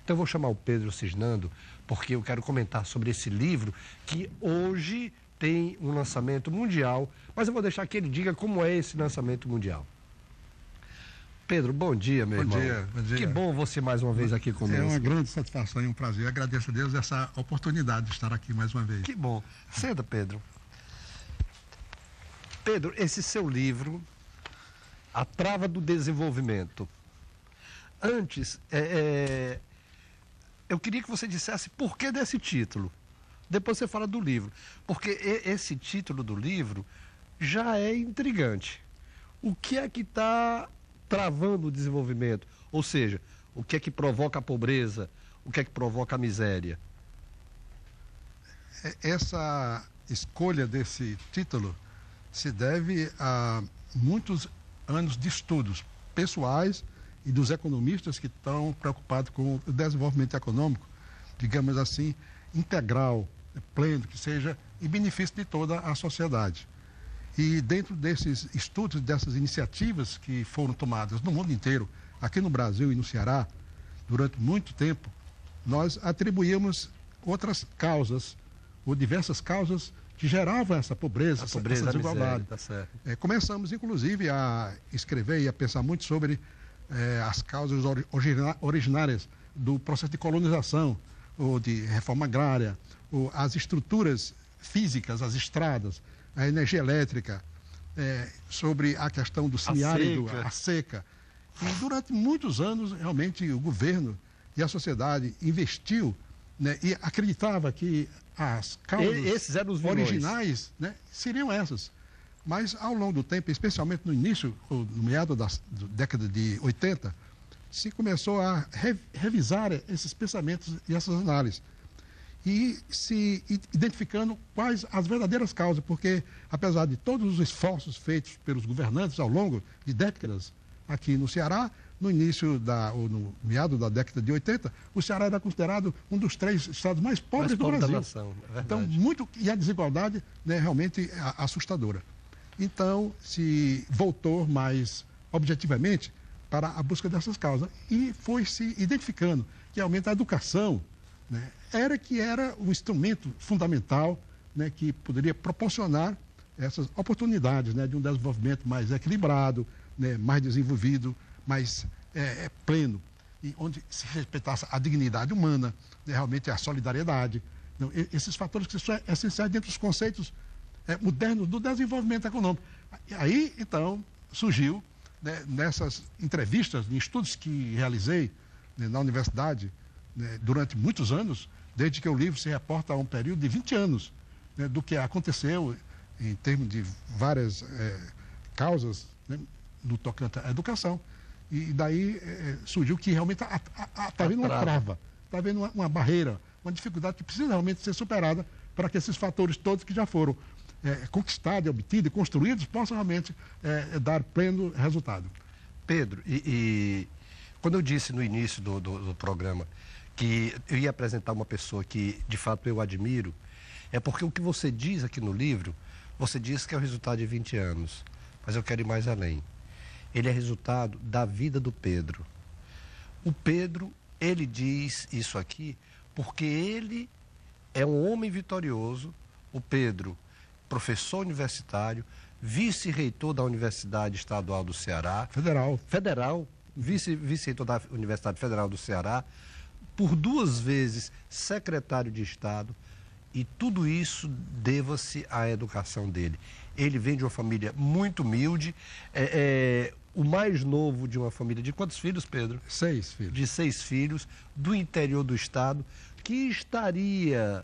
Então eu vou chamar o Pedro Cisnando, porque eu quero comentar sobre esse livro que hoje tem um lançamento mundial, mas eu vou deixar que ele diga como é esse lançamento mundial. Pedro, bom dia, meu irmão. Bom dia. Que bom você mais uma vez aqui conosco. É uma grande satisfação e um prazer. Eu agradeço a Deus essa oportunidade de estar aqui mais uma vez. Que bom. Senta, Pedro. Pedro, esse seu livro, A Trava do Desenvolvimento. Antes, eu queria que você dissesse por que desse título. Depois você fala do livro. Porque esse título do livro já é intrigante. O que é que está travando o desenvolvimento? Ou seja, o que é que provoca a pobreza? O que é que provoca a miséria? Essa escolha desse título se deve a muitos anos de estudos pessoais e dos economistas que estão preocupados com o desenvolvimento econômico, digamos assim, integral, pleno, que seja em benefício de toda a sociedade. E dentro desses estudos, dessas iniciativas que foram tomadas no mundo inteiro, aqui no Brasil e no Ceará, durante muito tempo, nós atribuímos outras causas, ou diversas causas que geravam essa pobreza, essa desigualdade. Tá certo. Começamos, inclusive, a escrever e a pensar muito sobre as causas originárias do processo de colonização, ou de reforma agrária, ou as estruturas físicas, as estradas, a energia elétrica, sobre a questão do semiárido, a seca. E durante muitos anos, realmente, o governo e a sociedade investiu, né, e acreditava que as causas originais, né, seriam essas. Mas, ao longo do tempo, especialmente no início, no meado da década de 80, se começou a revisar esses pensamentos e essas análises. E se identificando quais as verdadeiras causas, porque apesar de todos os esforços feitos pelos governantes ao longo de décadas aqui no Ceará, no início ou no meado da década de 80, o Ceará era considerado um dos 3 estados mais pobres do Brasil. Da nação, é então, e a desigualdade, né, realmente assustadora. Então, se voltou mais objetivamente para a busca dessas causas e foi se identificando que realmente a educação, né, era um instrumento fundamental, né, que poderia proporcionar essas oportunidades, né, de um desenvolvimento mais equilibrado, né, mais desenvolvido, mais pleno, e onde se respeitasse a dignidade humana, né, realmente a solidariedade. Então, esses fatores que são essenciais dentro dos conceitos modernos do desenvolvimento econômico. E aí, então, surgiu, né, nessas entrevistas, em estudos que realizei, né, na universidade, né, durante muitos anos, desde que o livro se reporta a um período de 20 anos, né, do que aconteceu em termos de várias causas, né, no tocante à educação. E daí surgiu que realmente está havendo uma trava, está havendo uma barreira, uma dificuldade que precisa realmente ser superada para que esses fatores todos que já foram conquistados, obtidos e construídos possam realmente dar pleno resultado. Pedro, e quando eu disse no início do programa que eu ia apresentar uma pessoa que de fato eu admiro, é porque o que você diz aqui no livro, você diz que é o resultado de 20 anos, mas eu quero ir mais além. Ele é resultado da vida do Pedro. O Pedro, ele diz isso aqui porque ele é um homem vitorioso. O Pedro, professor universitário, vice-reitor da Universidade Estadual do Ceará. Federal, vice-reitor da Universidade Federal do Ceará, por 2 vezes secretário de Estado, e tudo isso deva-se à educação dele. Ele vem de uma família muito humilde, o mais novo de uma família de quantos filhos, Pedro? 6 filhos. De 6 filhos, do interior do estado, que estaria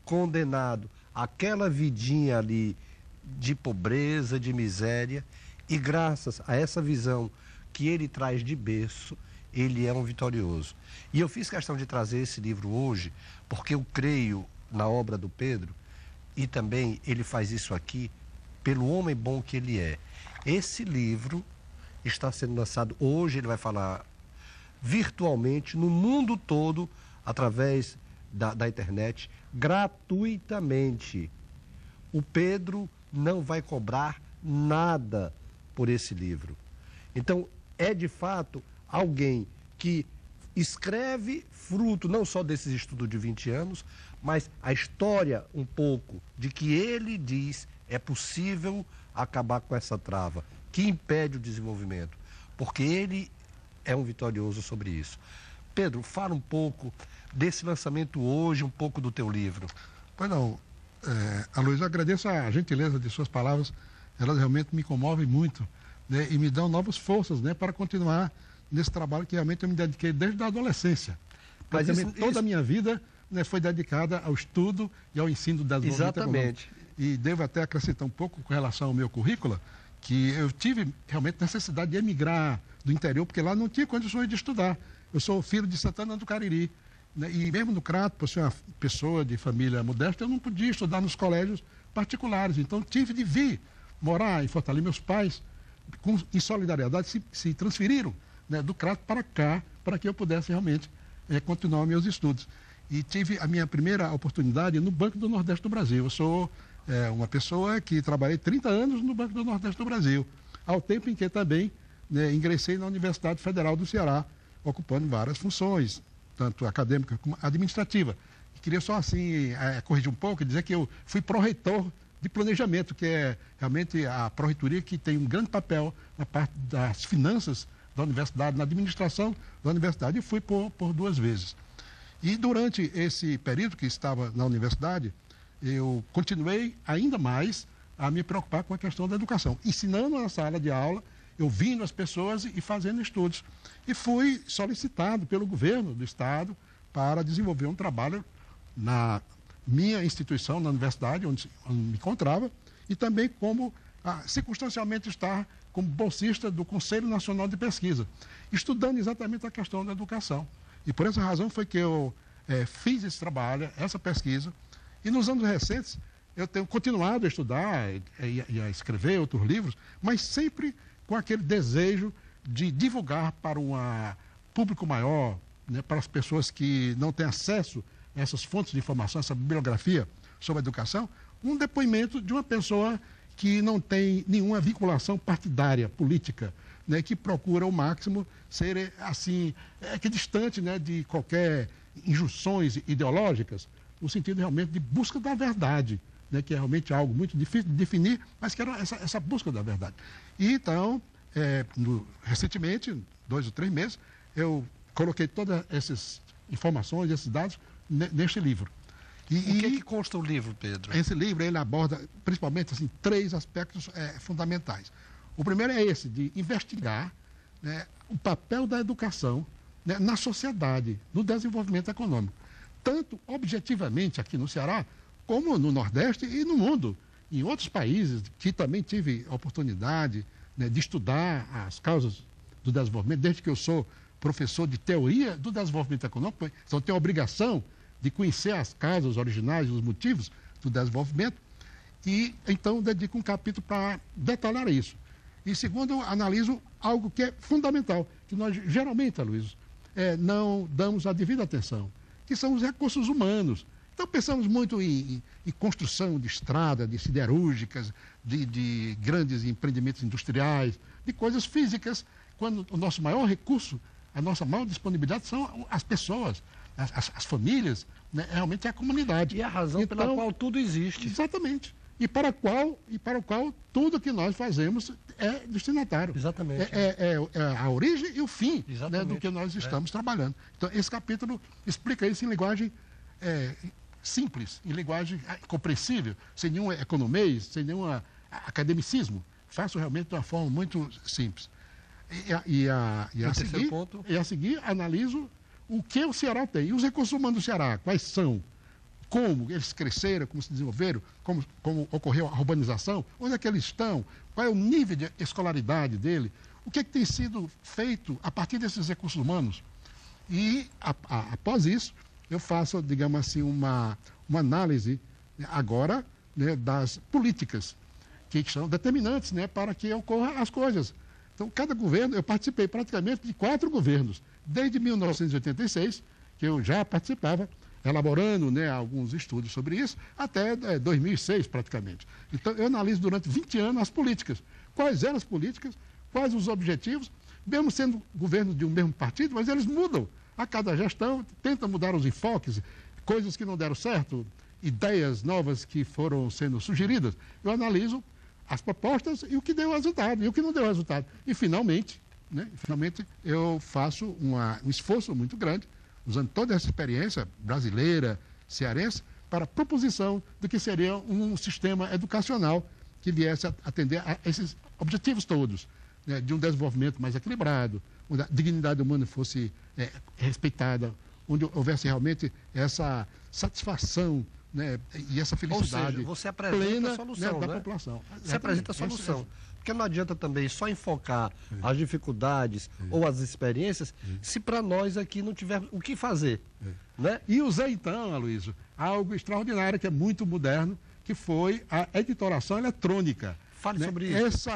condenado àquela vidinha ali de pobreza, de miséria, e graças a essa visão que ele traz de berço, ele é um vitorioso. E eu fiz questão de trazer esse livro hoje, porque eu creio na obra do Pedro, e também ele faz isso aqui pelo homem bom que ele é. Esse livro está sendo lançado hoje, ele vai falar virtualmente no mundo todo, através da internet, gratuitamente. O Pedro não vai cobrar nada por esse livro. Então, é de fato alguém que escreve fruto não só desses estudos de 20 anos, mas a história um pouco de que ele diz é possível acabar com essa trava, que impede o desenvolvimento, porque ele é um vitorioso sobre isso. Pedro, fala um pouco desse lançamento hoje, um pouco do teu livro. Pois não, Aloysio, agradeço a gentileza de suas palavras, elas realmente me comovem muito, né, e me dão novas forças, né, para continuar nesse trabalho que realmente eu me dediquei desde a adolescência. Mas toda a minha vida, né, foi dedicada ao estudo e ao ensino do desenvolvimento econômico. E devo até acrescentar um pouco com relação ao meu currículo, que eu tive realmente necessidade de emigrar do interior, porque lá não tinha condições de estudar. Eu sou filho de Santana do Cariri, né, e mesmo no Crato, por ser uma pessoa de família modesta, eu não podia estudar nos colégios particulares. Então tive de vir morar em Fortaleza. Meus pais, em solidariedade, se transferiram, né, do Crato para cá, para que eu pudesse realmente continuar meus estudos. E tive a minha primeira oportunidade no Banco do Nordeste do Brasil. Eu sou uma pessoa que trabalhei 30 anos no Banco do Nordeste do Brasil, ao tempo em que também, né, ingressei na Universidade Federal do Ceará, ocupando várias funções, tanto acadêmica como administrativa. E queria só assim corrigir um pouco e dizer que eu fui pró-reitor de planejamento, que é realmente a pró-reitoria que tem um grande papel na parte das finanças da universidade, na administração da universidade, e fui por 2 vezes. E durante esse período que estava na universidade, eu continuei ainda mais a me preocupar com a questão da educação, ensinando na sala de aula, ouvindo as pessoas e fazendo estudos. E fui solicitado pelo governo do estado para desenvolver um trabalho na minha instituição, na universidade onde me encontrava, e também como circunstancialmente estar como bolsista do Conselho Nacional de Pesquisa, estudando exatamente a questão da educação. E por essa razão foi que eu fiz esse trabalho, essa pesquisa, e nos anos recentes eu tenho continuado a estudar e a escrever outros livros, mas sempre com aquele desejo de divulgar para um público maior, né, para as pessoas que não têm acesso a essas fontes de informação, essa bibliografia sobre a educação, um depoimento de uma pessoa que não tem nenhuma vinculação partidária, política, né, que procura ao máximo ser assim, distante, né, de qualquer injunções ideológicas, no sentido realmente de busca da verdade, né, que é realmente algo muito difícil de definir, mas que era essa busca da verdade. E então, recentemente, 2 ou 3 meses, eu coloquei todas essas informações, esses dados neste livro. O que é que consta o livro, Pedro? Esse livro ele aborda principalmente assim, 3 aspectos fundamentais. O primeiro é esse, de investigar, né, o papel da educação, né, na sociedade, no desenvolvimento econômico. Tanto objetivamente aqui no Ceará, como no Nordeste e no mundo. Em outros países que também tive a oportunidade, né, de estudar as causas do desenvolvimento, desde que eu sou professor de teoria do desenvolvimento econômico, então tenho a obrigação de conhecer as causas originais, os motivos do desenvolvimento, e então dedico um capítulo para detalhar isso. E segundo, eu analiso algo que é fundamental, que nós geralmente, Aloysio, não damos a devida atenção, que são os recursos humanos. Então pensamos muito em construção de estrada, de siderúrgicas, de grandes empreendimentos industriais, de coisas físicas, quando o nosso maior recurso, a nossa maior disponibilidade são as pessoas, as famílias, né, realmente é a comunidade. E a razão pela qual tudo existe. Exatamente. E para o qual tudo que nós fazemos é destinatário. Exatamente. É a origem e o fim, né, do que nós estamos trabalhando. Então, esse capítulo explica isso em linguagem simples, em linguagem compreensível, sem nenhum economês, sem nenhum academicismo. Faço realmente de uma forma muito simples. E a seguir, analiso o que o Ceará tem. E os recursos humanos do Ceará, quais são? Como eles cresceram, como se desenvolveram, como ocorreu a urbanização, onde é que eles estão, qual é o nível de escolaridade dele, o que é que tem sido feito a partir desses recursos humanos. E, após isso, eu faço, digamos assim, uma análise agora, né, das políticas que são determinantes, né, para que ocorram as coisas. Então, cada governo, eu participei praticamente de 4 governos, desde 1986, que eu já participava, elaborando, né, alguns estudos sobre isso, até 2006 praticamente. Então, eu analiso durante 20 anos as políticas. Quais eram as políticas, quais os objetivos, mesmo sendo governo de um mesmo partido, mas eles mudam A cada gestão tenta mudar os enfoques, coisas que não deram certo, ideias novas que foram sendo sugeridas. Eu analiso as propostas e o que deu resultado e o que não deu resultado. E, finalmente, eu faço um esforço muito grande, usando toda essa experiência brasileira, cearense, para a proposição do que seria um sistema educacional que viesse a atender a esses objetivos todos, né, de um desenvolvimento mais equilibrado, onde a dignidade humana fosse respeitada, onde houvesse realmente essa satisfação, né, e essa felicidade. Ou seja, você apresenta plena, a solução, né, da né? população. Você apresenta a solução. Porque não adianta também só enfocar as dificuldades ou as experiências se para nós aqui não tiver o que fazer. Né? E usei então, Aloysio, algo extraordinário que é muito moderno, que foi a editoração eletrônica. Fale sobre isso.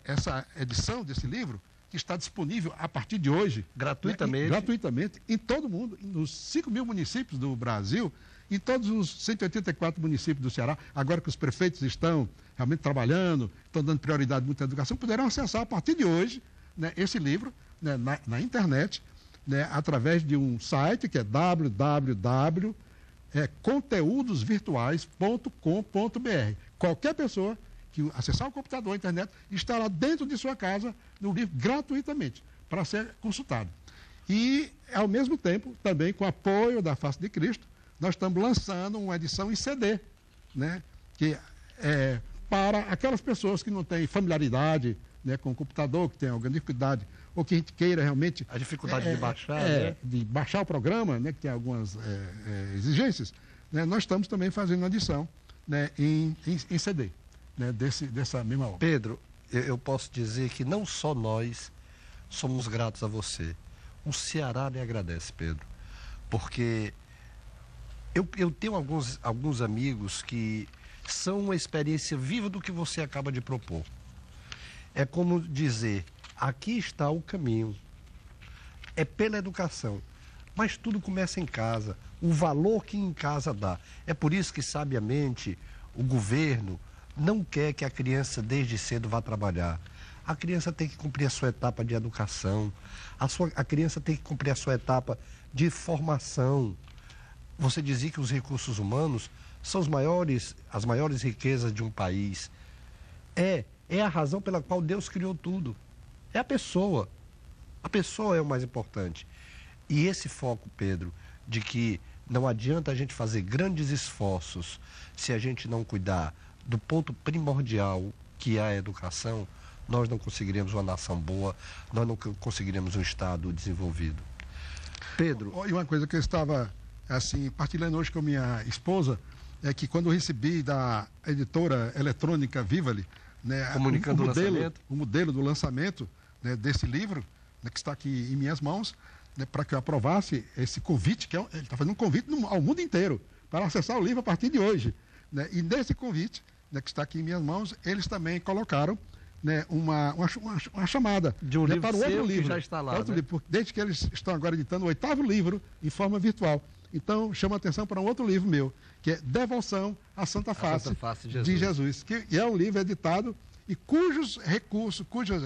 Essa edição desse livro, que está disponível a partir de hoje, gratuitamente, né, gratuitamente em todo o mundo, nos 5.000 municípios do Brasil, em todos os 184 municípios do Ceará, agora que os prefeitos estão realmente trabalhando, estão dando prioridade muito à educação, poderão acessar a partir de hoje, né, esse livro, né, na internet, né, através de um site que é www.conteudosvirtuais.com.br. Qualquer pessoa que acessar o computador, a internet, estará dentro de sua casa no livro gratuitamente, para ser consultado. E, ao mesmo tempo, também com apoio da Face de Cristo, nós estamos lançando uma edição em CD, né, que é para aquelas pessoas que não têm familiaridade, né, com o computador, que tem alguma dificuldade, ou que a gente queira realmente... A dificuldade de baixar, né? De baixar o programa, né, que tem algumas exigências, né, nós estamos também fazendo uma edição, né, em CD, né, dessa mesma obra. Pedro, eu posso dizer que não só nós somos gratos a você. O Ceará lhe agradece, Pedro, porque eu tenho alguns amigos que são uma experiência viva do que você acaba de propor. É como dizer, aqui está o caminho, é pela educação, mas tudo começa em casa, o valor que em casa dá. É por isso que, sabiamente, o governo não quer que a criança desde cedo vá trabalhar. A criança tem que cumprir a sua etapa de educação, a criança tem que cumprir a sua etapa de formação. Você dizia que os recursos humanos são as maiores riquezas de um país. É a razão pela qual Deus criou tudo. É a pessoa. A pessoa é o mais importante. E esse foco, Pedro, de que não adianta a gente fazer grandes esforços se a gente não cuidar do ponto primordial, que é a educação, nós não conseguiremos uma nação boa, nós não conseguiremos um Estado desenvolvido. Pedro... E uma coisa que eu estava partilhando hoje com minha esposa, é que quando eu recebi da editora eletrônica Vivali, né, comunicando o modelo do lançamento, né, desse livro, né, que está aqui em minhas mãos, né, para que eu aprovasse esse convite, que ele está fazendo um convite ao mundo inteiro para acessar o livro a partir de hoje. Né, e nesse convite, né, que está aqui em minhas mãos, eles também colocaram, né, uma chamada de um, né, livro para o outro livro que já está lá, né? livro, desde que eles estão agora editando o 8º livro em forma virtual. Então, chama atenção para um outro livro meu, que é Devoção à Santa Face de Jesus, que é um livro editado e cujos recursos, cuja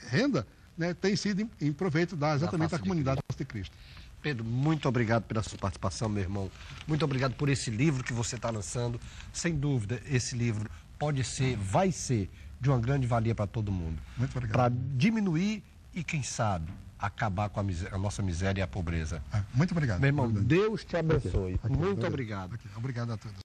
renda, né, tem sido em proveito exatamente da comunidade de Cristo. Pedro, muito obrigado pela sua participação, meu irmão. Muito obrigado por esse livro que você está lançando. Sem dúvida, esse livro vai ser de uma grande valia para todo mundo. Muito obrigado. Para diminuir e, quem sabe, acabar com a nossa miséria e a pobreza. Muito obrigado. Meu irmão, Deus te abençoe. Muito obrigado. Obrigado a todos.